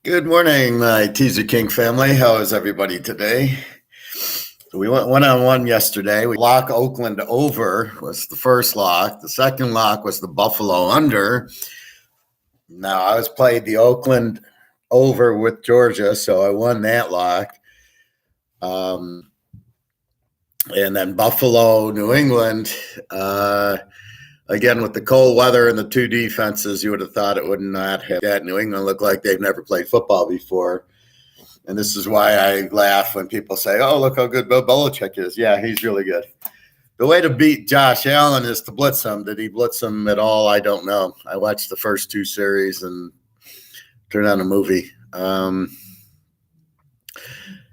Good morning, my Teaserking family. How is everybody today? So we went one-on-one yesterday. We lock Oakland over was the first lock. The second lock was the Buffalo under. Now, I was played the Oakland over with Georgia, so I won that lock. And then Buffalo, New England. Again, with the cold weather and the two defenses, you would have thought it would not have that. New England looked like they've never played football before. And this is why I laugh when people say, oh, look how good Bill Belichick is. Yeah, he's really good. The way to beat Josh Allen is to blitz him. Did he blitz him at all? I don't know. I watched the first two series and turned on a movie.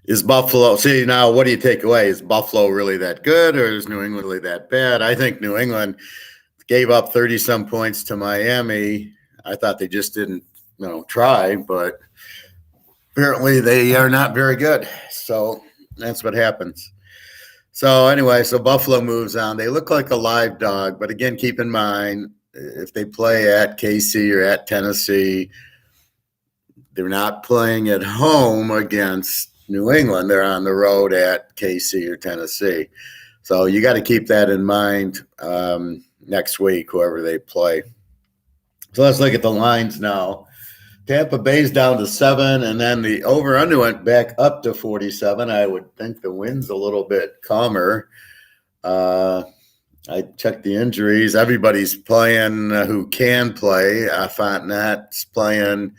Is Buffalo – see, now what do you take away? Is Buffalo really that good, or is New England really that bad? I think New England – gave up 30-some points to Miami. I thought they just didn't, try, but apparently they are not very good. So that's what happens. So anyway, Buffalo moves on. They look like a live dog, but again, keep in mind, if they play at KC or at Tennessee, they're not playing at home against New England. They're on the road at KC or Tennessee. So you got to keep that in mind. Next week, whoever they play. So let's look at the lines now. Tampa Bay's down to 7, and then the over-under went back up to 47. I would think the wind's a little bit calmer. I checked the injuries. Everybody's playing who can play. Fontenot's playing.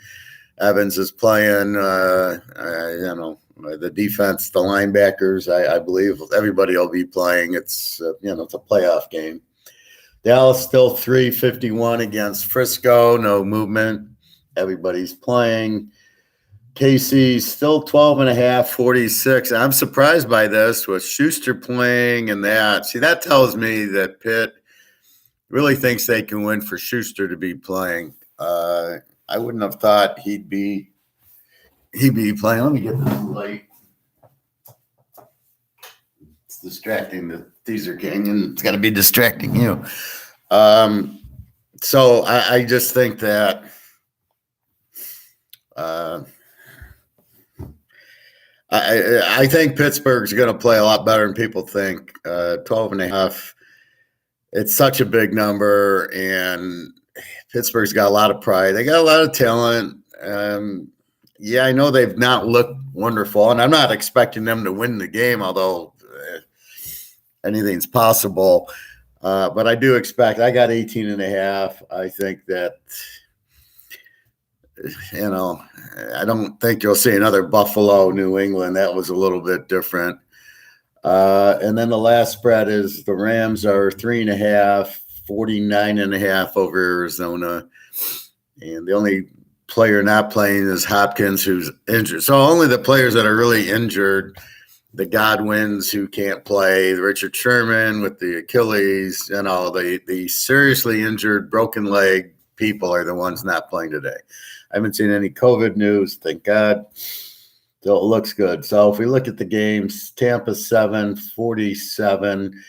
Evans is playing. The defense, the linebackers, I believe everybody will be playing. It's a playoff game. Dallas still 351 against Frisco. No movement. Everybody's playing. KC still 12.5, 46. I'm surprised by this with Schuster playing and that. See, that tells me that Pitt really thinks they can win for Schuster to be playing. I wouldn't have thought he'd be playing. Let me get this light. It's distracting the Teaserking, and it's got to be distracting you. So I just think that I think Pittsburgh's going to play a lot better than people think. 12.5. It's such a big number, and Pittsburgh's got a lot of pride. They got a lot of talent. Yeah, I know they've not looked wonderful, and I'm not expecting them to win the game, although anything's possible. But I do expect – I got 18.5. I think that, I don't think you'll see another Buffalo, New England. That was a little bit different. And then the last spread is the Rams are 3.5, 49.5 over Arizona. And the only player not playing is Hopkins, who's injured. So only the players that are really injured – the Godwins who can't play, Richard Sherman with the Achilles, the seriously injured, broken leg people are the ones not playing today. I haven't seen any COVID news, thank God. So it looks good. So if we look at the games, Tampa 7, 47.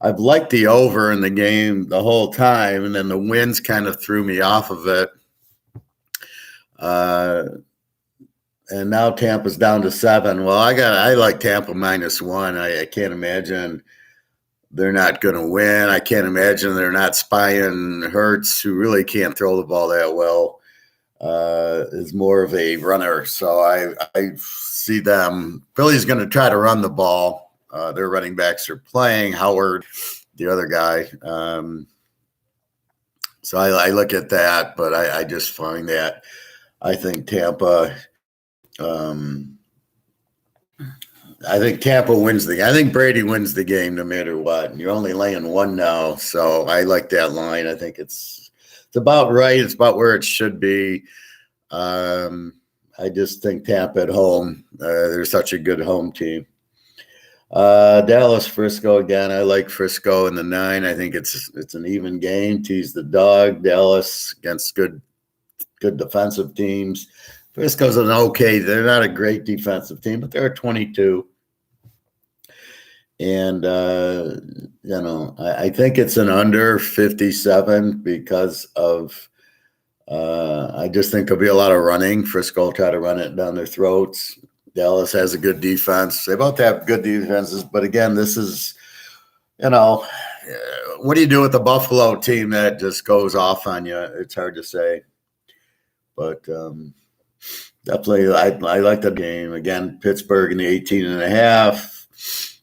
I've liked the over in the game the whole time, and then the winds kind of threw me off of it. And now Tampa's down to 7. Well, I like Tampa -1. I can't imagine they're not going to win. I can't imagine they're not spying Hurts, who really can't throw the ball that well, is more of a runner. So I see them. Philly's going to try to run the ball. Their running backs are playing. Howard, the other guy. So I look at that, but I just find that I think Tampa – I think Tampa wins I think Brady wins the game no matter what. And you're only laying 1 now, so I like that line. I think it's about right. It's about where it should be. I just think Tampa at home. They're such a good home team. Dallas, Frisco again. I like Frisco in the 9. I think it's an even game. Tease the dog. Dallas against good defensive teams. Frisco's an okay. They're not a great defensive team, but they're a 22. And I think it's an under 57 because of I just think there'll be a lot of running. Frisco will try to run it down their throats. Dallas has a good defense. They both have good defenses, but again, this is, what do you do with the Buffalo team that just goes off on you? It's hard to say, but definitely I like the game. Again, Pittsburgh in the 18.5.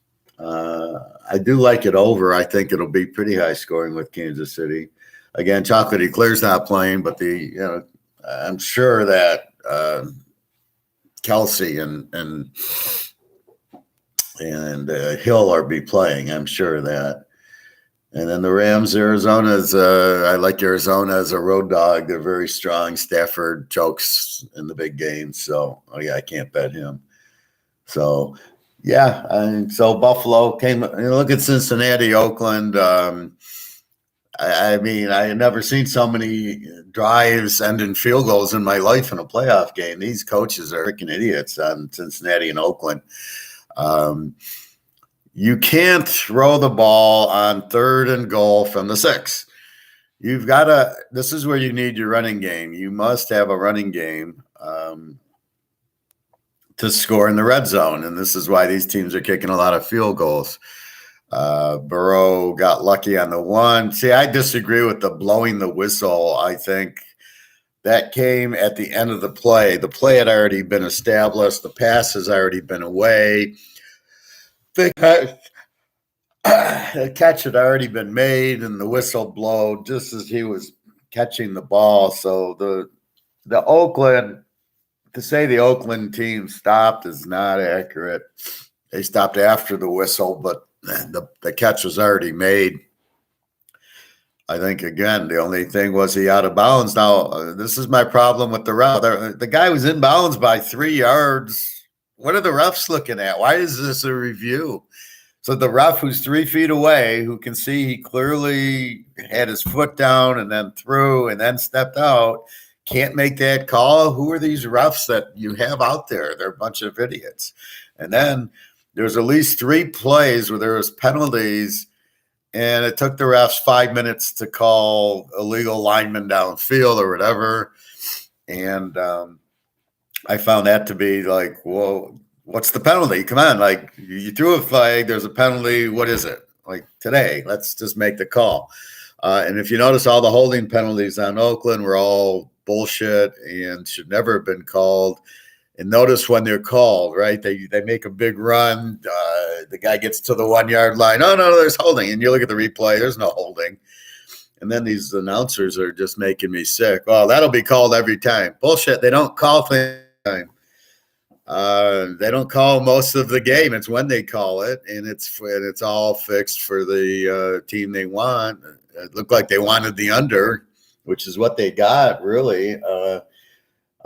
I do like it over. I think it'll be pretty high scoring with Kansas City. Again, Chocolatey Clear's not playing, but I'm sure that Kelsey and Hill are be playing. I'm sure of that. And then the Rams, Arizona's. I like Arizona as a road dog. They're very strong. Stafford chokes in the big games, so I can't bet him. So yeah, so Buffalo came. Look at Cincinnati, Oakland. I mean, I had never seen so many drives end in field goals in my life in a playoff game. These coaches are freaking idiots on Cincinnati and Oakland. You can't throw the ball on 3rd and goal from the 6. You've got to – this is where you need your running game. You must have a running game to score in the red zone, and this is why these teams are kicking a lot of field goals. Burrow got lucky on the one. See, I disagree with the blowing the whistle. I think that came at the end of the play. The play had already been established. The pass has already been away. The catch had already been made, and the whistle blew just as he was catching the ball. So the Oakland, to say the Oakland team stopped is not accurate. They stopped after the whistle, but the catch was already made. I think, again, the only thing was he out of bounds. Now, this is my problem with the ref. The guy was in bounds by 3 yards. What are the refs looking at? Why is this a review? So the ref who's 3 feet away, who can see he clearly had his foot down and then threw and then stepped out, can't make that call? Who are these refs that you have out there? They're a bunch of idiots. And then there's at least 3 plays where there was penalties, and it took the refs 5 minutes to call illegal lineman downfield or whatever. And I found that to be like, whoa, what's the penalty? Come on, like you threw a flag, there's a penalty. What is it? Like today, let's just make the call. And if you notice, all the holding penalties on Oakland were all bullshit and should never have been called. And notice when they're called, right? They make a big run. The guy gets to the 1 yard line. Oh, no, there's holding. And you look at the replay, there's no holding. And then these announcers are just making me sick. Oh, that'll be called every time. Bullshit. They don't call things every time. They don't call most of the game. It's when they call it, and it's all fixed for the team they want. It looked like they wanted the under, which is what they got, really.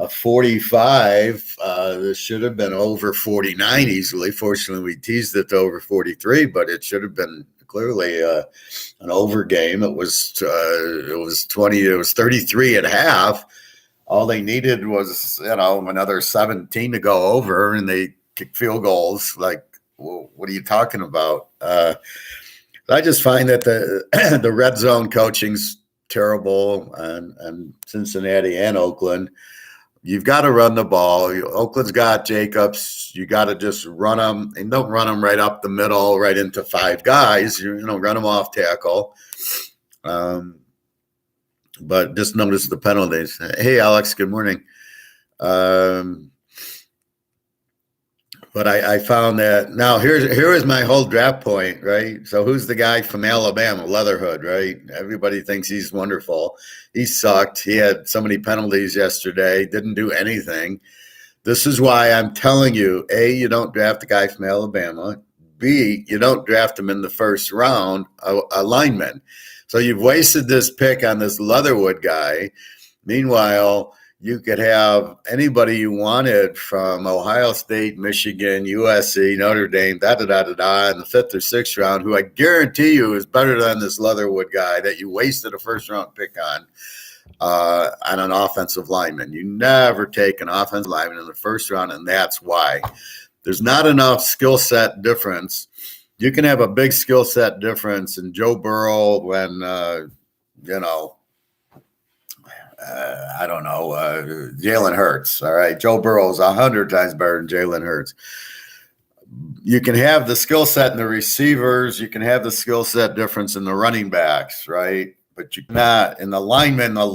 A 45. This should have been over 49 easily. Fortunately, we teased it to over 43, but it should have been clearly an over game. It was 20. It was 33 at half. All they needed was another 17 to go over, and they kicked field goals. Like, well, what are you talking about? I just find that the red zone coaching's terrible on Cincinnati and Oakland. You've got to run the ball. Oakland's got Jacobs. You got to just run them, and don't run them right up the middle, right into 5 guys. Run them off tackle. But just notice the penalties. Hey, Alex, good morning. But I found that now here is my whole draft point, right? So who's the guy from Alabama, Leatherhood, right? Everybody thinks he's wonderful. He sucked. He had so many penalties yesterday, didn't do anything. This is why I'm telling you, A, you don't draft a guy from Alabama. B, you don't draft him in the first round, a lineman. So you've wasted this pick on this Leatherwood guy. Meanwhile, you could have anybody you wanted from Ohio State, Michigan, USC, Notre Dame, in the 5th or 6th round, who I guarantee you is better than this Leatherwood guy that you wasted a first-round pick on an offensive lineman. You never take an offensive lineman in the first round, and that's why. There's not enough skill set difference. You can have a big skill set difference in Joe Burrow when, I don't know, Jalen Hurts. All right. Joe Burrow's 100 times better than Jalen Hurts. You can have the skill set in the receivers. You can have the skill set difference in the running backs, right? But you cannot in the linemen are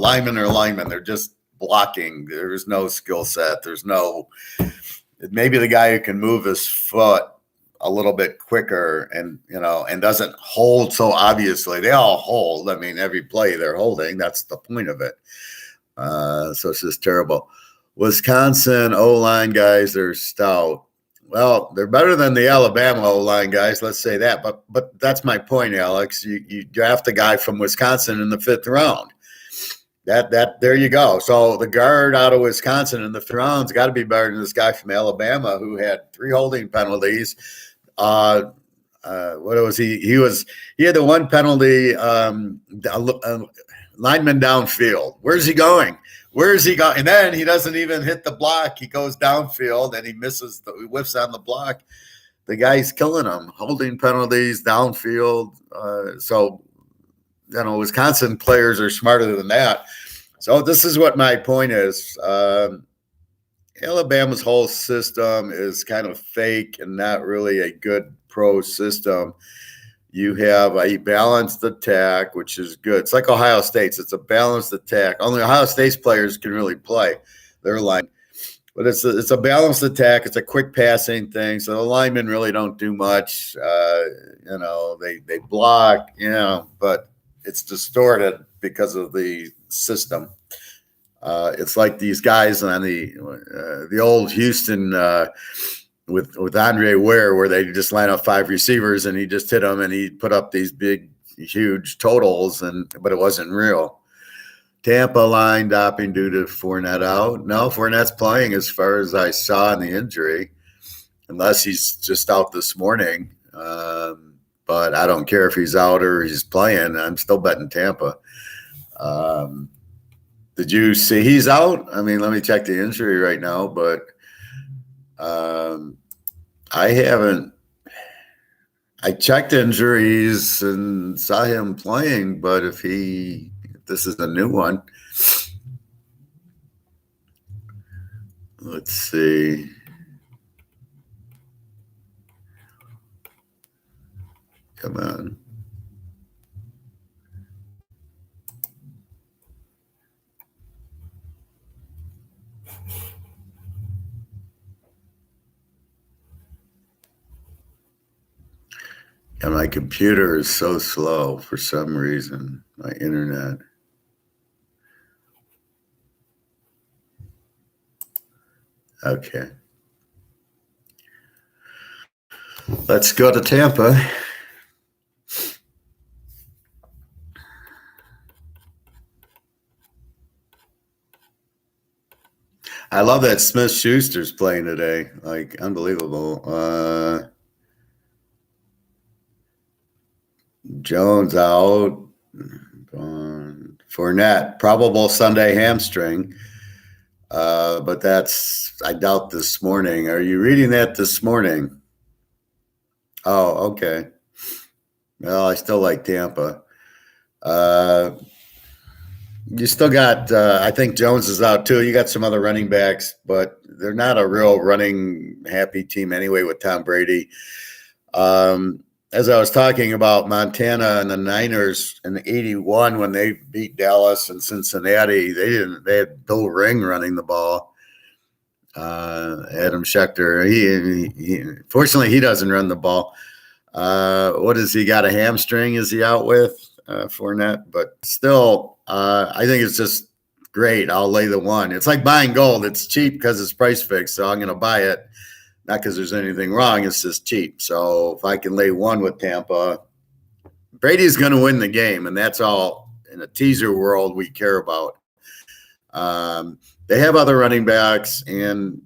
linemen. They're just blocking. There's no skill set. There's no maybe the guy who can move his foot a little bit quicker and doesn't hold so obviously. They all hold. I mean, every play they're holding. That's the point of it. So it's just terrible. Wisconsin O-line guys, they're stout. Well, they're better than the Alabama O-line guys, let's say that. But that's my point, Alex. You draft a guy from Wisconsin in the 5th round. That there you go. So the guard out of Wisconsin in the 5th round's got to be better than this guy from Alabama who had 3 holding penalties. What was he? He had the one penalty, lineman downfield. Where's he going? Where is he going? And then he doesn't even hit the block. He goes downfield and he whiffs on the block. The guy's killing him. Holding penalties downfield. So Wisconsin players are smarter than that. So this is what my point is. Alabama's whole system is kind of fake and not really a good pro system. You have a balanced attack, which is good. It's like Ohio State's. It's a balanced attack. Only Ohio State's players can really play their line. But it's a balanced attack. It's a quick passing thing. So the linemen really don't do much. They block, but it's distorted because of the system. It's like these guys on the old Houston with Andre Ware, where they just line up 5 receivers and he just hit them and he put up these big, huge totals, but it wasn't real. Tampa line dropping due to Fournette out. No, Fournette's playing as far as I saw in the injury, unless he's just out this morning. But I don't care if he's out or he's playing. I'm still betting Tampa. Did you see he's out? I mean, let me check the injury right now, but I haven't. I checked injuries and saw him playing, but if this is a new one, let's see. Come on. And my computer is so slow for some reason, my internet. Okay. Let's go to Tampa. I love that Smith-Schuster's playing today. Like, unbelievable. Jones out. Fournette, probable Sunday hamstring. But I doubt this morning. Are you reading that this morning? Oh, okay. Well, I still like Tampa. You still got, I think Jones is out too. You got some other running backs, but they're not a real running happy team anyway with Tom Brady. As I was talking about Montana and the Niners in '81 when they beat Dallas and Cincinnati, they had Bill Ring running the ball. Adam Schechter, he fortunately he doesn't run the ball. What has he got, a hamstring? Is he out with Fournette? But still, I think it's just great. I'll lay the one. It's like buying gold. It's cheap because it's price fixed, so I'm going to buy it. Not because there's anything wrong. It's just cheap. So if I can lay one with Tampa, Brady's going to win the game, and that's all in a teaser world we care about. They have other running backs, and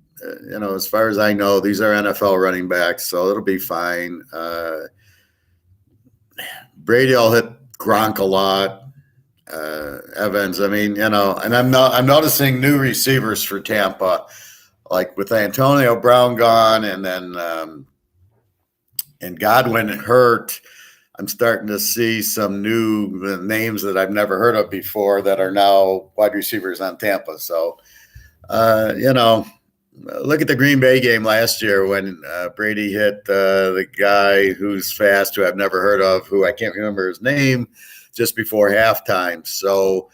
as far as I know, these are NFL running backs, so it'll be fine. Brady will hit Gronk a lot. Evans, I mean, and I'm noticing new receivers for Tampa. Like with Antonio Brown gone and then and Godwin hurt, I'm starting to see some new names that I've never heard of before that are now wide receivers on Tampa. So, look at the Green Bay game last year when Brady hit the guy who's fast, who I've never heard of, who I can't remember his name, just before halftime. So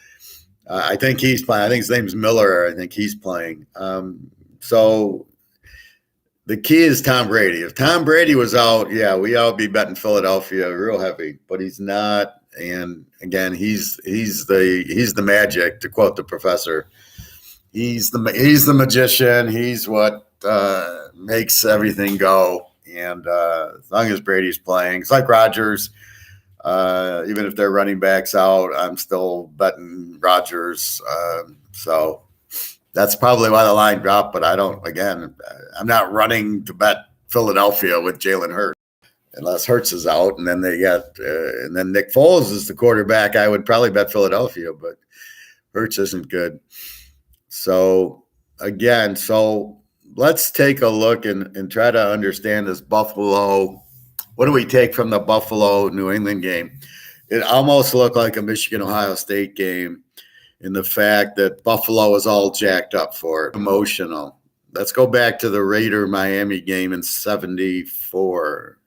I think he's playing. I think his name's Miller. I think he's playing. So the key is Tom Brady. If Tom Brady was out, yeah, we all be betting Philadelphia real heavy, but he's not. And again, he's the magic, to quote the professor. He's the magician. He's what makes everything go. And as long as Brady's playing, it's like Rodgers. Even if their running backs out, I'm still betting Rodgers. So that's probably why the line dropped. But I'm not running to bet Philadelphia with Jalen Hurts unless Hurts is out. And then and then Nick Foles is the quarterback. I would probably bet Philadelphia, but Hurts isn't good. So let's take a look and try to understand this Buffalo. What do we take from the Buffalo-New England game? It almost looked like a Michigan-Ohio State game in the fact that Buffalo was all jacked up for it, emotional. Let's go back to the Raider-Miami game in '74.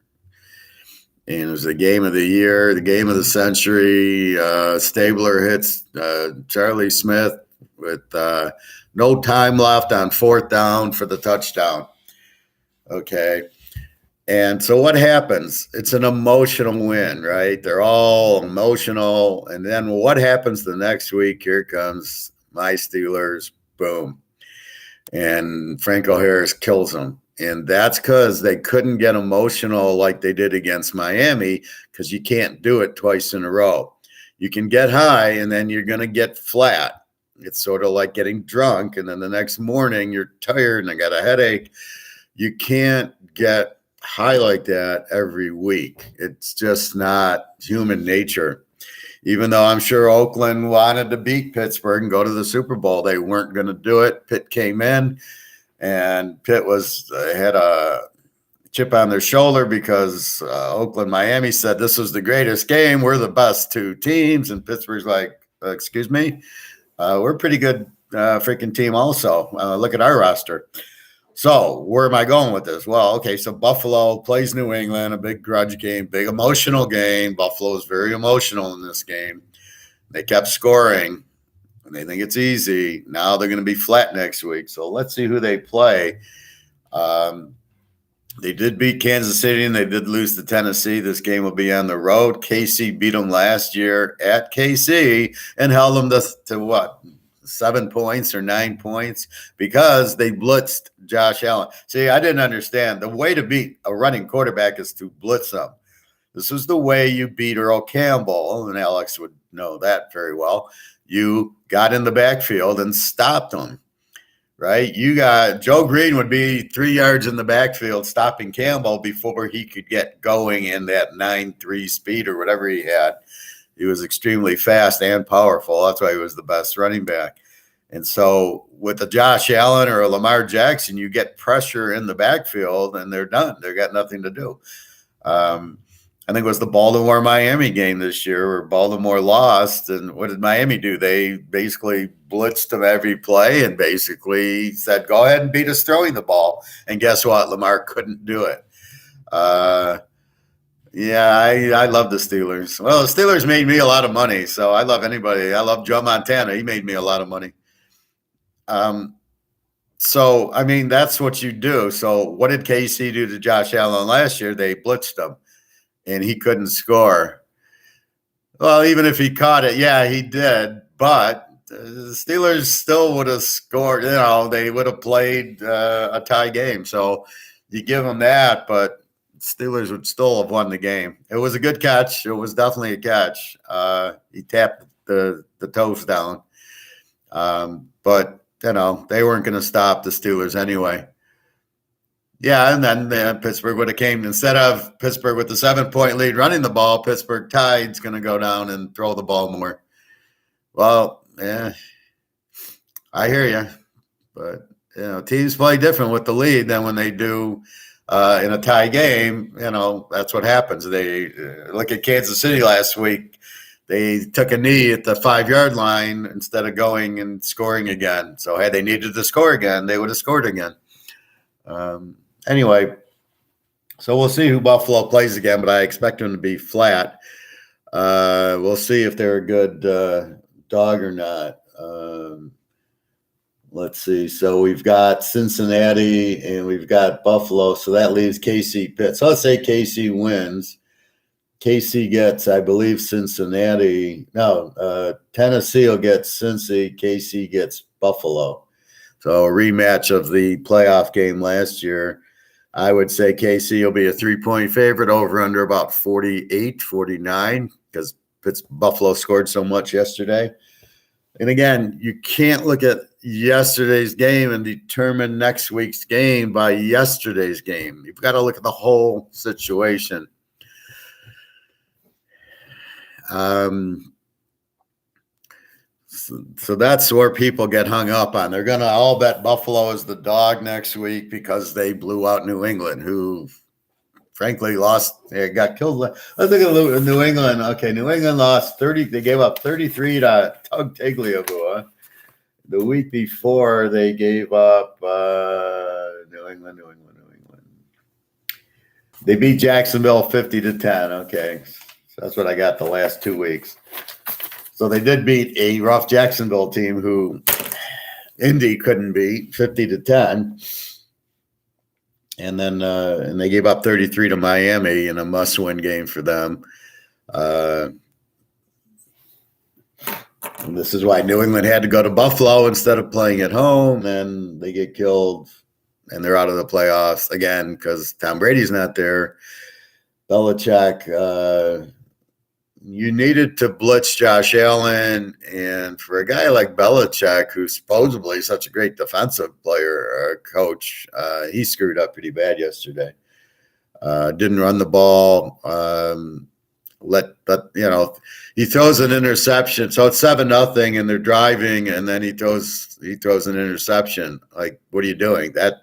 And it was the game of the year, the game of the century. Stabler hits Charlie Smith with no time left on 4th down for the touchdown. Okay. And so what happens? It's an emotional win, right? They're all emotional. And then what happens the next week? Here comes my Steelers. Boom. And Franco Harris kills them. And that's because they couldn't get emotional like they did against Miami, because you can't do it twice in a row. You can get high and then you're going to get flat. It's sort of like getting drunk, and then the next morning you're tired and I got a headache. You can't get high like that every week. It's just not human nature. Even though I'm sure Oakland wanted to beat Pittsburgh and go to the Super Bowl, they weren't going to do it. Pitt came in, and Pitt had a chip on their shoulder because Oakland, Miami said this was the greatest game. We're the best two teams, and Pittsburgh's like, excuse me. We're a pretty good freaking team also. Look at our roster. So where am I going with this? Well, okay, so Buffalo plays New England, a big grudge game, big emotional game. Buffalo is very emotional in this game. They kept scoring, and they think it's easy. Now they're going to be flat next week. So let's see who they play. They did beat Kansas City, and they did lose to Tennessee. This game will be on the road. KC beat them last year at KC and held them to what, 7 points or 9 points, because they blitzed Josh Allen. See, I didn't understand. The way to beat a running quarterback is to blitz them. This was the way you beat Earl Campbell, and Alex would know that very well. You got in the backfield and stopped them. Right? You got Joe Green would be 3 yards in the backfield stopping Campbell before he could get going in that 9.3 speed or whatever he had. He was extremely fast and powerful. That's why he was the best running back. And so with a Josh Allen or a Lamar Jackson, you get pressure in the backfield and they're done. They got nothing to do. I think it was the Baltimore-Miami game this year where Baltimore lost. And what did Miami do? They basically blitzed them every play and basically said, go ahead and beat us throwing the ball. And guess what? Lamar couldn't do it. I love the Steelers. Well, the Steelers made me a lot of money, so I love anybody. I love Joe Montana. He made me a lot of money. So, I mean, that's what you do. So what did KC do to Josh Allen last year? They blitzed him. And he couldn't score. Well, even if he caught it, yeah, he did. But the Steelers still would have scored. You know, they would have played a tie game. So you give them that, but Steelers would still have won the game. It was a good catch. It was definitely a catch. He tapped the toes down. But, you know, they weren't going to stop the Steelers anyway. Yeah, and then Pittsburgh would have came, instead of Pittsburgh with the 7-point lead running the ball, Pittsburgh Tide's going to go down and throw the ball more. Well, yeah, I hear you. But, you know, teams play different with the lead than when they do in a tie game, that's what happens. They look at Kansas City last week. They took a knee at the 5-yard line instead of going and scoring again. So had they needed to score again, they would have scored again. Anyway, so we'll see who Buffalo plays again, but I expect them to be flat. We'll see if they're a good dog or not. Let's see. So we've got Cincinnati and we've got Buffalo. So that leaves KC Pitt. So let's say KC wins. KC gets, I believe, Cincinnati. No, Tennessee will get Cincy. KC gets Buffalo. So a rematch of the playoff game last year. I would say KC will be a 3-point favorite, over under about 48, 49, because Buffalo scored so much yesterday. And again, you can't look at yesterday's game and determine next week's game by yesterday's game. You've got to look at the whole situation. So that's where people get hung up on. They're going to all bet Buffalo is the dog next week because they blew out New England, who frankly lost. They got killed. Let's look at New England. Okay, New England lost 30. They gave up 33 to Tug Tagliabue. The week before, they gave up New England. They beat Jacksonville 50-10. Okay, so that's what I got the last 2 weeks. So they did beat a rough Jacksonville team who Indy couldn't beat 50-10. And then and they gave up 33 to Miami in a must-win game for them. And this is why New England had to go to Buffalo instead of playing at home. And they get killed, and they're out of the playoffs again because Tom Brady's not there. Belichick, you needed to blitz Josh Allen, and for a guy like Belichick, who's supposedly such a great defensive player, coach, he screwed up pretty bad yesterday. Didn't run the ball. He throws an interception. So it's 7-0, and they're driving, and then he throws an interception. Like, what are you doing? That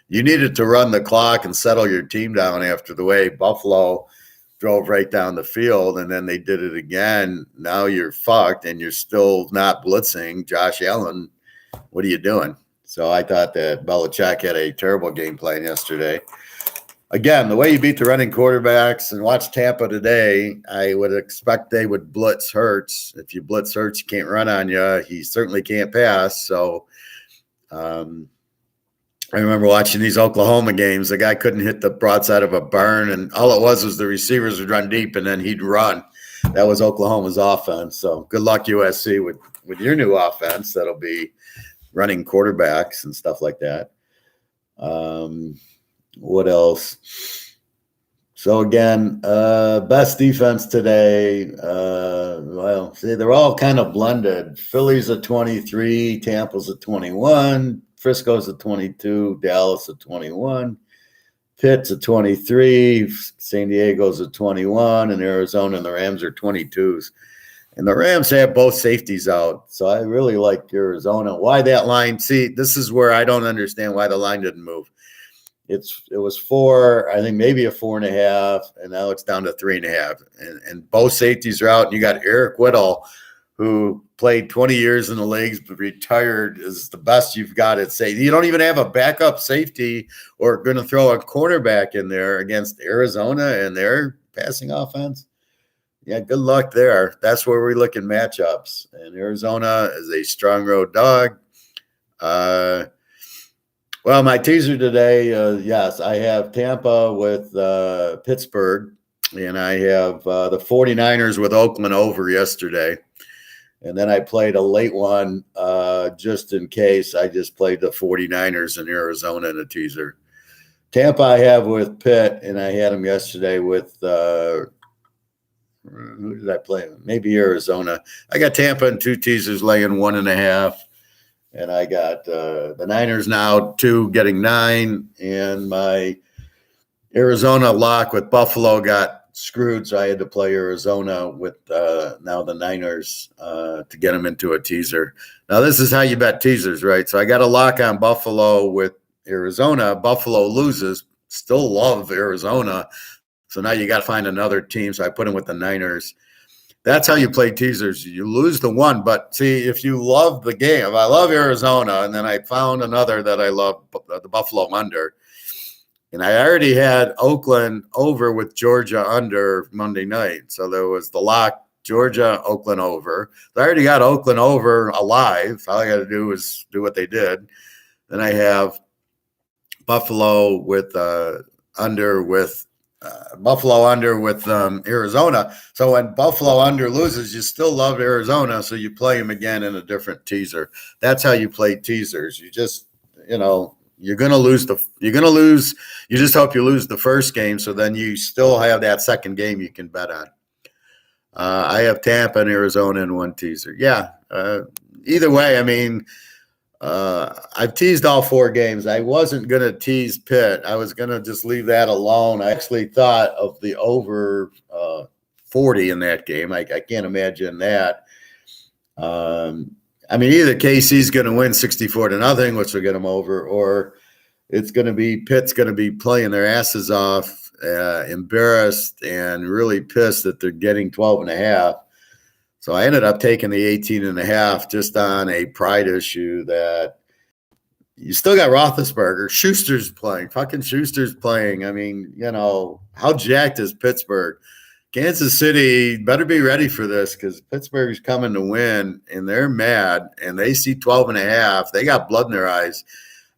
you needed to run the clock and settle your team down after the way Buffalo drove right down the field, and then they did it again. Now you're fucked, and you're still not blitzing Josh Allen. What are you doing? So I thought that Belichick had a terrible game plan yesterday. Again, the way you beat the running quarterbacks and watch Tampa today, I would expect they would blitz Hurts. If you blitz Hurts, he can't run on you. He certainly can't pass. So I remember watching these Oklahoma games. The guy couldn't hit the broadside of a barn, and all it was the receivers would run deep, and then he'd run. That was Oklahoma's offense. So good luck, USC, with your new offense. That'll be running quarterbacks and stuff like that. What else? So again, best defense today. They're all kind of blended. Philly's at 23, Tampa's at 21. Frisco's at 22, Dallas at 21, Pitt's at 23, San Diego's at 21, and Arizona and the Rams are 22s. And the Rams have both safeties out, so I really like Arizona. Why that line? See, this is where I don't understand why the line didn't move. It was 4, I think maybe a 4.5, and now it's down to 3.5. And both safeties are out, and you got Eric Whittle, who played 20 years in the leagues, but retired, is the best you've got at safety. You don't even have a backup safety or going to throw a cornerback in there against Arizona and their passing offense. Yeah, good luck there. That's where we look in matchups. And Arizona is a strong road dog. Well, my teaser today, yes, I have Tampa with Pittsburgh, and I have the 49ers with Oakland over yesterday. And then I played a late one just in case. I just played the 49ers in Arizona in a teaser. Tampa I have with Pitt, and I had them yesterday with who did I play? Maybe Arizona. I got Tampa in 2 teasers laying 1.5. And I got the Niners now 2 getting 9. And my Arizona lock with Buffalo got screwed, so I had to play Arizona with now the Niners to get them into a teaser. Now, this is how you bet teasers, right? So I got a lock on Buffalo with Arizona. Buffalo loses. still love Arizona. So now you got to find another team. So I put him with the Niners. That's how you play teasers. You lose the one, but see, if you love the game, if I love Arizona, and then I found another that I love, the Buffalo under, and I already had Oakland over with Georgia under Monday night. So there was the lock, Georgia, Oakland over. I already got Oakland over alive. All I got to do is do what they did. Then I have Buffalo with under with Buffalo under with Arizona. So when Buffalo under loses, you still love Arizona, so you play them again in a different teaser. That's how you play teasers. You just, you're going to lose you just hope you lose the first game, so then you still have that second game you can bet on. I have Tampa and Arizona in one teaser. Yeah. Either way, I mean, I've teased all 4 games. I wasn't going to tease Pitt. I was going to just leave that alone. I actually thought of the over 40 in that game. I can't imagine that. I mean, either KC's going to win 64-0, which will get them over, or it's going to be Pitt's going to be playing their asses off, embarrassed and really pissed that they're getting 12.5. So I ended up taking the 18.5 just on a pride issue that you still got Roethlisberger. Schuster's playing. Fucking Schuster's playing. I mean, how jacked is Pittsburgh? Kansas City better be ready for this because Pittsburgh's coming to win, and they're mad, and they see 12.5. They got blood in their eyes.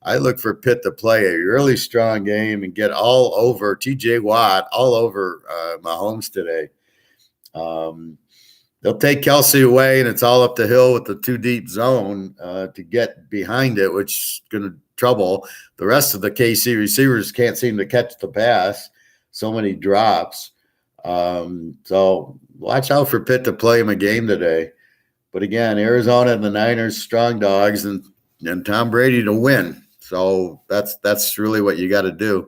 I look for Pitt to play a really strong game and get all over TJ Watt, all over Mahomes today. They'll take Kelsey away, and it's all up the hill with the 2-deep zone to get behind it, which is going to trouble. The rest of the KC receivers can't seem to catch the pass. So many drops. So watch out for Pitt to play him a game today. But again, Arizona and the Niners, strong dogs, and Tom Brady to win. So that's really what you got to do.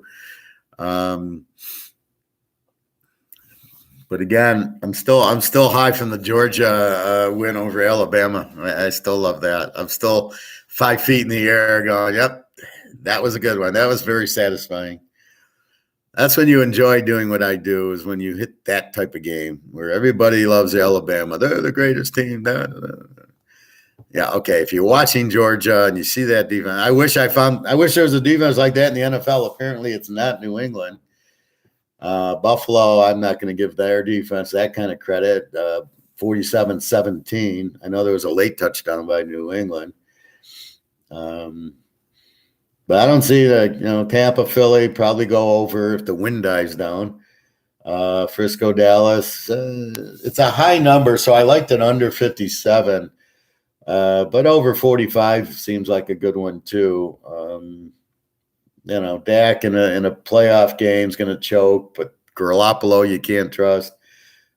But again, I'm still high from the Georgia win over Alabama. I still love that. I'm still 5 feet in the air going, yep, that was a good one. That was very satisfying. That's when you enjoy doing what I do, is when you hit that type of game where everybody loves Alabama. They're the greatest team. Yeah, okay. If you're watching Georgia and you see that defense, I wish there was a defense like that in the NFL. Apparently it's not New England. Buffalo, I'm not going to give their defense that kind of credit. 47-17. I know there was a late touchdown by New England. But I don't see Tampa, Philly probably go over if the wind dies down. Frisco, Dallas, it's a high number, so I liked it under 57. But over 45 seems like a good one too. Dak in a playoff game is going to choke, but Garoppolo you can't trust.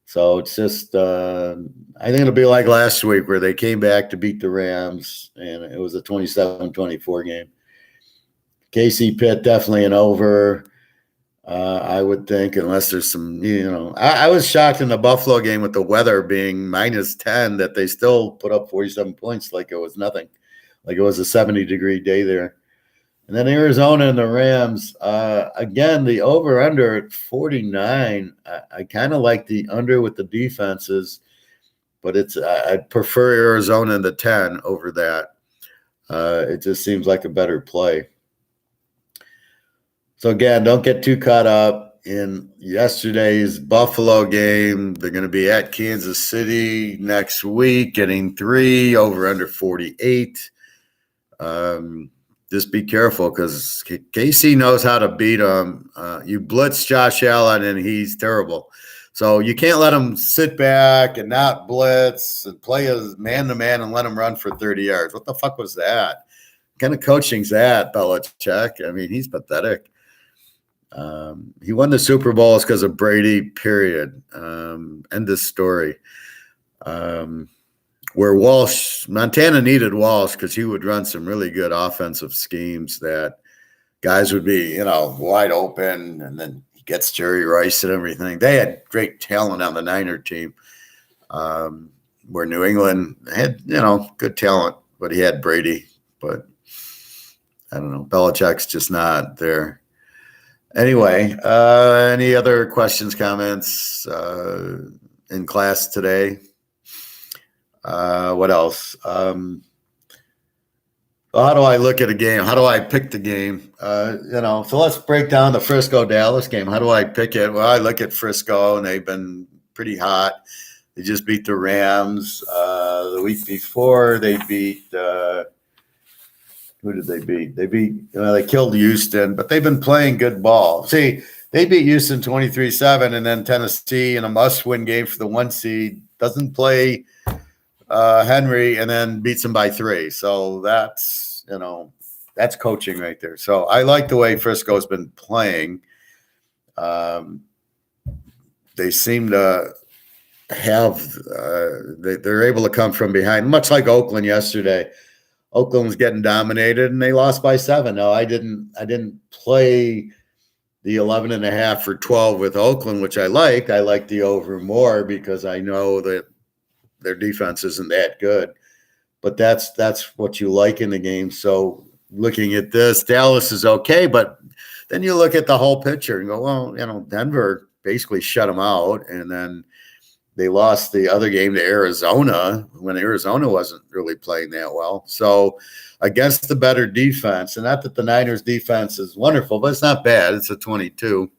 So it's just, I think it'll be like last week where they came back to beat the Rams, and it was a 27-24 game. KC Pitt definitely an over, I would think, unless there's some, I was shocked in the Buffalo game with the weather being -10 that they still put up 47 points like it was nothing, like it was a 70-degree day there. And then Arizona and the Rams, again, the over-under at 49. I kind of like the under with the defenses, but I prefer Arizona in the 10 over that. It just seems like a better play. So, again, don't get too caught up in yesterday's Buffalo game. They're going to be at Kansas City next week, getting 3 over under 48. Just be careful because KC knows how to beat them. You blitz Josh Allen, and he's terrible. So you can't let him sit back and not blitz and play as man-to-man and let him run for 30 yards. What the fuck was that? What kind of coaching's that, Belichick? I mean, he's pathetic. He won the Super Bowls because of Brady, period. End of story. Where Montana needed Walsh because he would run some really good offensive schemes that guys would be, wide open, and then he gets Jerry Rice and everything. They had great talent on the Niner team, where New England had, good talent, but he had Brady. But I don't know. Belichick's just not there. Anyway, any other questions, comments in class today? What else? How do I look at a game? How do I pick the game? So let's break down the Frisco Dallas game. How do I pick it? Well, I look at Frisco, and they've been pretty hot. They just beat the Rams the week before. They beat who did they beat? They killed Houston, but they've been playing good ball. See, they beat Houston 23-7, and then Tennessee in a must-win game for the 1 seed doesn't play Henry, and then beats him by 3. So that's coaching right there. So I like the way Frisco's been playing. They seem to have they're able to come from behind, much like Oakland yesterday. Oakland was getting dominated, and they lost by 7. No, I didn't play the 11.5 for 12 with Oakland, which I liked. I like the over more because I know that their defense isn't that good. But that's what you like in the game. So looking at this, Dallas is okay, but then you look at the whole picture and go, well, Denver basically shut them out, and then they lost the other game to Arizona when Arizona wasn't really playing that well. So against the better defense, and not that the Niners defense is wonderful, but it's not bad. It's a 22.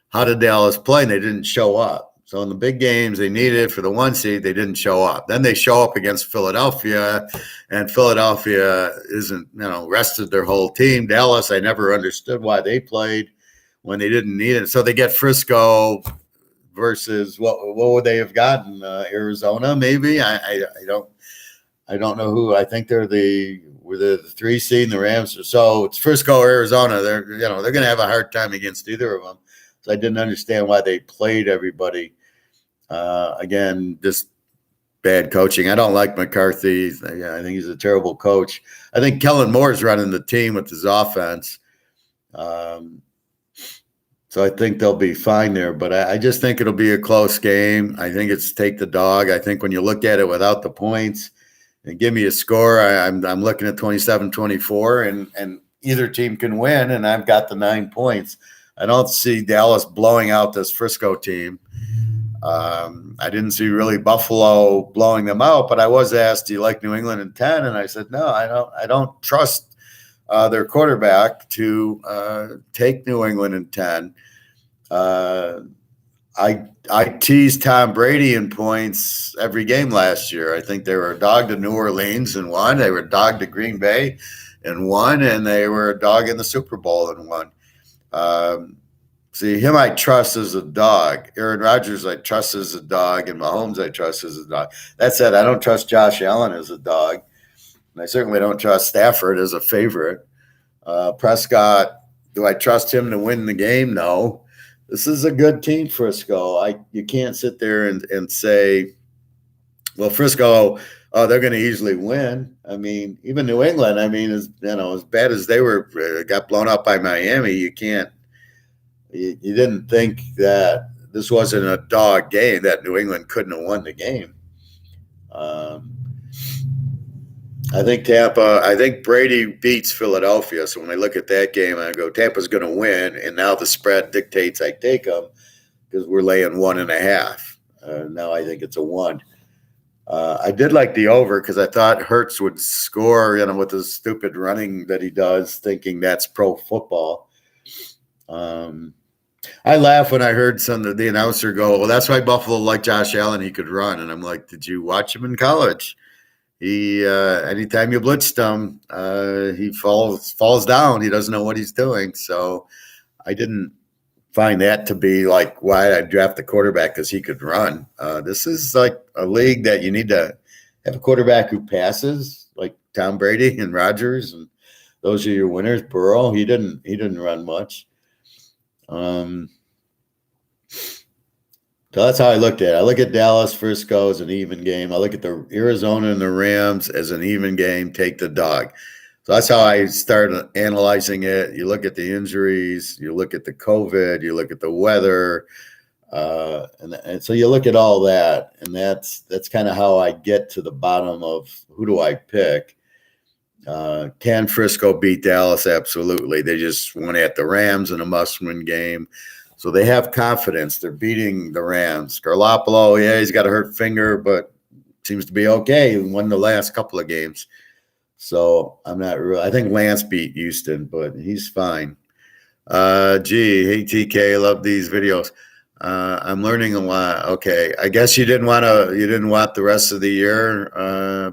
How did Dallas play? They didn't show up. So in the big games they needed for the 1 seed, they didn't show up. Then they show up against Philadelphia, and Philadelphia isn't, rested their whole team. Dallas, I never understood why they played when they didn't need it. So they get Frisco versus what would they have gotten? Arizona, maybe. I don't know who. I think they're the 3 seed, and the Rams. So it's Frisco or Arizona. They're going to have a hard time against either of them. So I didn't understand why they played everybody. Again, just bad coaching. I don't like McCarthy. I think he's a terrible coach. I think Kellen Moore's running the team with his offense. So I think they'll be fine there, but I just think it'll be a close game. I think it's take the dog. I think when you look at it without the points and give me a score, I'm looking at 27-24, and either team can win, and I've got the 9 points. I don't see Dallas blowing out this Frisco team. I didn't see really Buffalo blowing them out, but I was asked, do you like New England in 10? And I said, no, I don't trust their quarterback to take New England in 10. I teased Tom Brady in points every game last year. I think they were a dog to New Orleans and won. They were a dog to Green Bay and won, and they were a dog in the Super Bowl and won. See, him I trust as a dog. Aaron Rodgers I trust as a dog, and Mahomes I trust as a dog. That said, I don't trust Josh Allen as a dog, and I certainly don't trust Stafford as a favorite. Prescott, do I trust him to win the game? No. This is a good team, Frisco. You can't sit there and say, well, Frisco, they're going to easily win. I mean, even New England, as bad as they were, got blown up by Miami, you didn't think that this wasn't a dog game, that New England couldn't have won the game. I think Brady beats Philadelphia. So when I look at that game, I go, Tampa's going to win. And now the spread dictates I take them because we're laying 1.5. Now I think it's a 1. I did like the over because I thought Hurts would score, with the stupid running that he does, thinking that's pro football. I laugh when I heard the announcer go, well, that's why Buffalo liked Josh Allen. He could run. And I'm like, did you watch him in college? He anytime you blitzed him, he falls down. He doesn't know what he's doing. So I didn't find that to be like why I draft the quarterback because he could run. This is like a league that you need to have a quarterback who passes, like Tom Brady and Rodgers, and those are your winners. Burrow, he didn't run much. So that's how I looked at it. I look at Dallas, Frisco as an even game. I look at the Arizona and the Rams as an even game. Take the dog. So that's how I started analyzing it. You look at the injuries, you look at the COVID, you look at the weather, and so you look at all that, and that's kind of how I get to the bottom of who do I pick. Can Frisco beat Dallas? Absolutely. They just won at the Rams in a must-win game. So they have confidence. They're beating the Rams. Garlopolo, yeah, he's got a hurt finger, but seems to be okay. He won the last couple of games. So I'm not real. I think Lance beat Houston, but he's fine. Hey TK, love these videos. I'm learning a lot. Okay, I guess you didn't want the rest of the year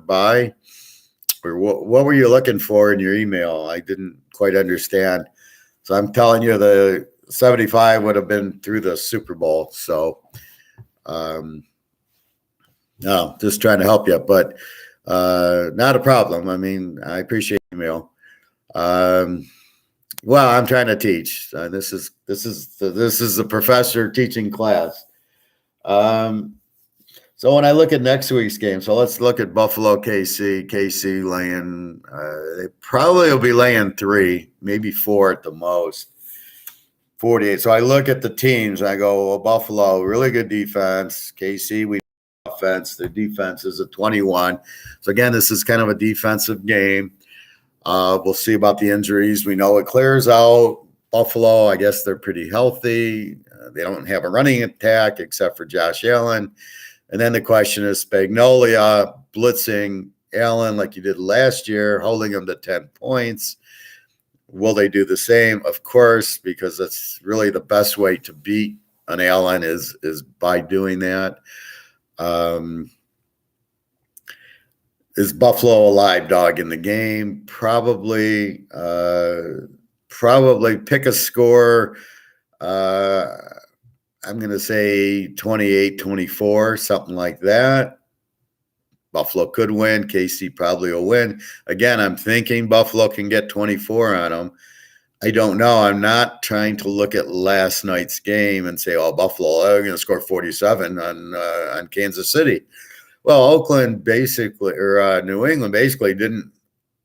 by, or what were you looking for in your email? I didn't quite understand. So I'm telling you, the 75 would have been through the Super Bowl. So, no, just trying to help you, but not a problem. I mean, I appreciate the email. Well, I'm trying to teach. This is the professor teaching class. So when I look at next week's game, so let's look at Buffalo KC. KC laying, they probably will be laying 3, maybe 4 at the most. 48. So I look at the teams. I go, well, Buffalo, really good defense. KC, we offense. Their defense is a 21. So again, this is kind of a defensive game. We'll see about the injuries. We know it clears out. Buffalo, I guess they're pretty healthy. They don't have a running attack except for Josh Allen. And then the question is Spagnolia blitzing Allen like you did last year, holding him to 10 points. Will they do the same? Of course, because that's really the best way to beat an Allen is by doing that. Is Buffalo a live dog in the game? Probably. Probably pick a score. I'm going to say 28-24, something like that. Buffalo could win. KC probably will win. Again, I'm thinking Buffalo can get 24 on them. I don't know. I'm not trying to look at last night's game and say, oh, Buffalo, they're going to score 47 on Kansas City. Well, Oakland basically, or New England basically didn't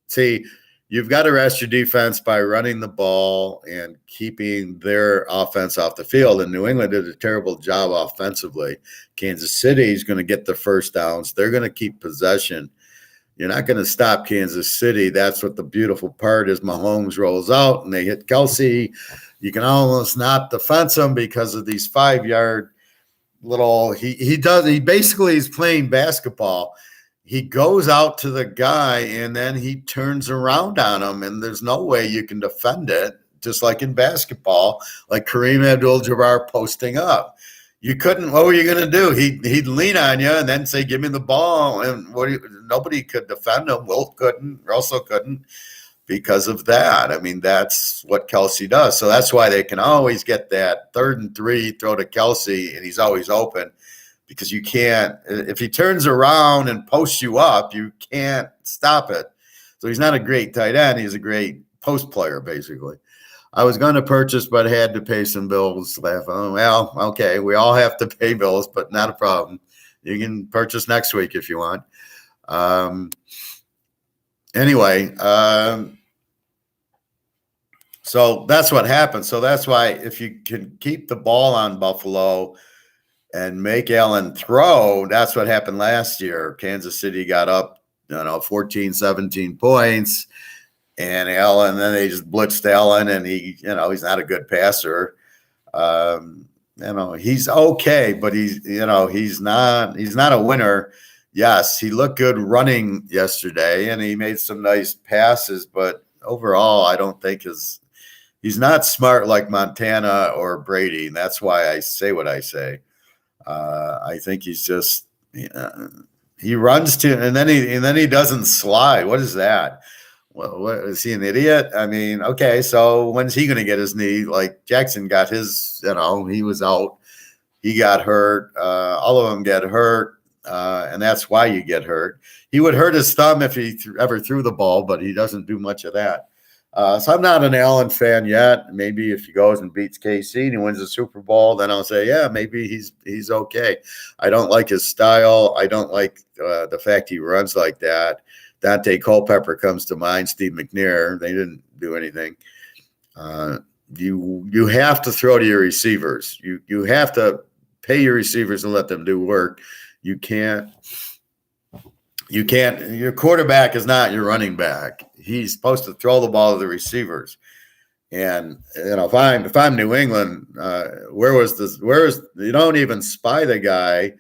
see. You've got to rest your defense by running the ball and keeping their offense off the field. And New England did a terrible job offensively. Kansas City is going to get the first downs. They're going to keep possession. You're not going to stop Kansas City. That's what the beautiful part is. Mahomes rolls out and they hit Kelsey. You can almost not defense them because of these 5-yard little. He basically is playing basketball. He goes out to the guy and then he turns around on him, and there's no way you can defend it, just like in basketball, like Kareem Abdul-Jabbar posting up. You couldn't. What were you going to do? He'd lean on you and then say, give me the ball. And nobody could defend him. Wilt couldn't. Russell couldn't because of that. I mean, that's what Kelsey does. So that's why they can always get that 3rd and 3, throw to Kelsey, and he's always open. Because you can't, if he turns around and posts you up, you can't stop it. So he's not a great tight end. He's a great post player, basically. I was going to purchase, but had to pay some bills. Oh, well, okay. We all have to pay bills, but not a problem. You can purchase next week if you want. Anyway, so that's what happened. So that's why if you can keep the ball on Buffalo and make Allen throw, that's what happened last year. Kansas City got up, 14, 17 points, and Allen, then they just blitzed Allen, and he's not a good passer. He's okay, but he's not a winner. Yes, he looked good running yesterday, and he made some nice passes, but overall, I don't think he's not smart like Montana or Brady, and that's why I say what I say. I think he's just he runs to and then he doesn't slide. What is that? Well, what is he, an idiot? I mean, okay, so when's he going to get his knee? Like Jackson got his, he was out. He got hurt. All of them get hurt, and that's why you get hurt. He would hurt his thumb if he ever threw the ball, but he doesn't do much of that. So I'm not an Allen fan yet. Maybe if he goes and beats KC and he wins the Super Bowl, then I'll say, yeah, maybe he's okay. I don't like his style. I don't like the fact he runs like that. Dante Culpepper comes to mind. Steve McNair. They didn't do anything. You have to throw to your receivers. You have to pay your receivers and let them do work. You can't You can't. Your quarterback is not your running back. He's supposed to throw the ball to the receivers. And if I'm New England, where is you don't even spy the guy.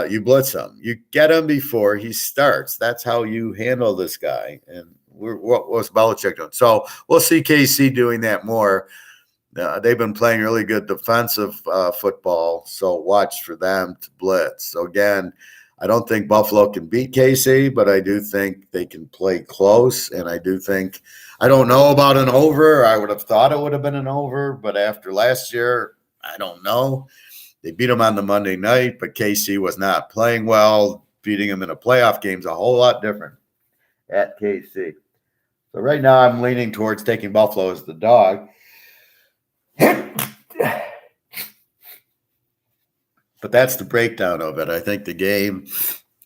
You blitz him. You get him before he starts. That's how you handle this guy. And what was Belichick doing? So we'll see KC doing that more. They've been playing really good defensive football, so watch for them to blitz. So again, I don't think Buffalo can beat KC, but I do think they can play close, and I don't know about an over. I would have thought it would have been an over, but after last year, I don't know. They beat them on the Monday night, but KC was not playing well. Beating them in a playoff game is a whole lot different at KC. So right now I'm leaning towards taking Buffalo as the dog. But that's the breakdown of it. I think the game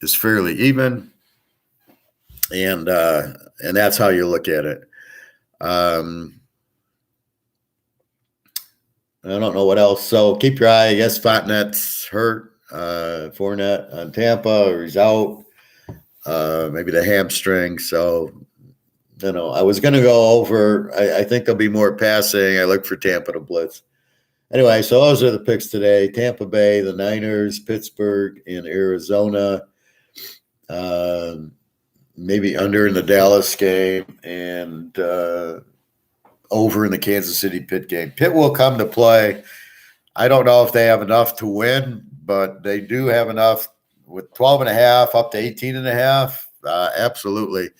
is fairly even, and that's how you look at it. I don't know what else. So keep your eye. I guess Fontenet's hurt. Fournette on Tampa, or he's out. Maybe the hamstring. So, I was going to go over. I think there'll be more passing. I look for Tampa to blitz. Anyway, so those are the picks today. Tampa Bay, the Niners, Pittsburgh, and Arizona. Maybe under in the Dallas game, and over in the Kansas City Pitt game. Pitt will come to play. I don't know if they have enough to win, but they do have enough with 12.5 up to 18.5. Absolutely.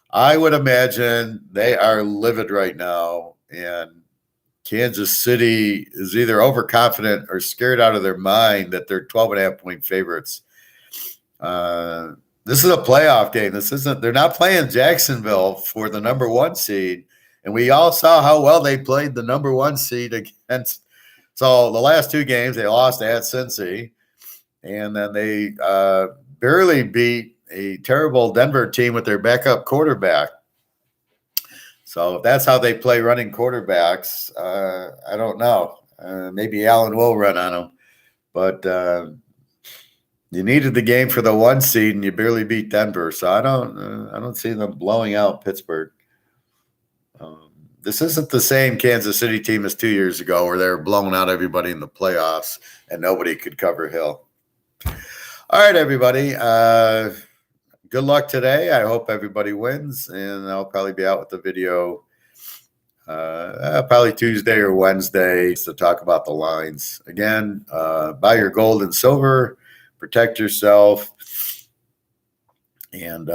I would imagine they are livid right now, and Kansas City is either overconfident or scared out of their mind that they're 12.5-point favorites. This is a playoff game. They're not playing Jacksonville for the number 1 seed. And we all saw how well they played the number 1 seed against. So the last 2 games, they lost at Cincy. And then they barely beat a terrible Denver team with their backup quarterback. So if that's how they play running quarterbacks, I don't know. Maybe Allen will run on them. But you needed the game for the 1 seed, and you barely beat Denver. So I don't see them blowing out Pittsburgh. This isn't the same Kansas City team as 2 years ago where they were blowing out everybody in the playoffs and nobody could cover Hill. All right, everybody. Good luck today. I hope everybody wins, and I'll probably be out with the video probably Tuesday or Wednesday to talk about the lines. Again, buy your gold and silver, protect yourself, and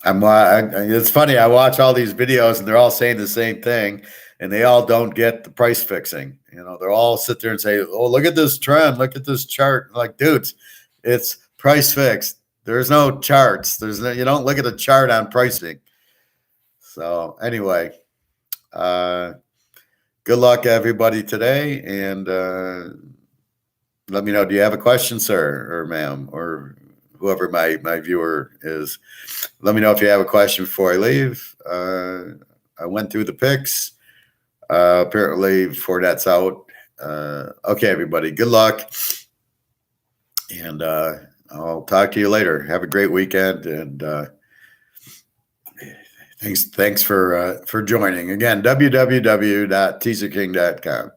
it's funny. I watch all these videos, and they're all saying the same thing, and they all don't get the price fixing. They're all sit there and say, "Oh, look at this trend. Look at this chart." Like, dudes, it's price fixed. There's no charts. You don't look at a chart on pricing. So anyway, good luck, everybody, today, and let me know. Do you have a question, sir, or ma'am, or whoever my viewer is? Let me know if you have a question before I leave. I went through the picks. Apparently, Fournette's out. Okay, everybody, good luck, and I'll talk to you later. Have a great weekend, and thanks for joining. Again, www.teaserking.com.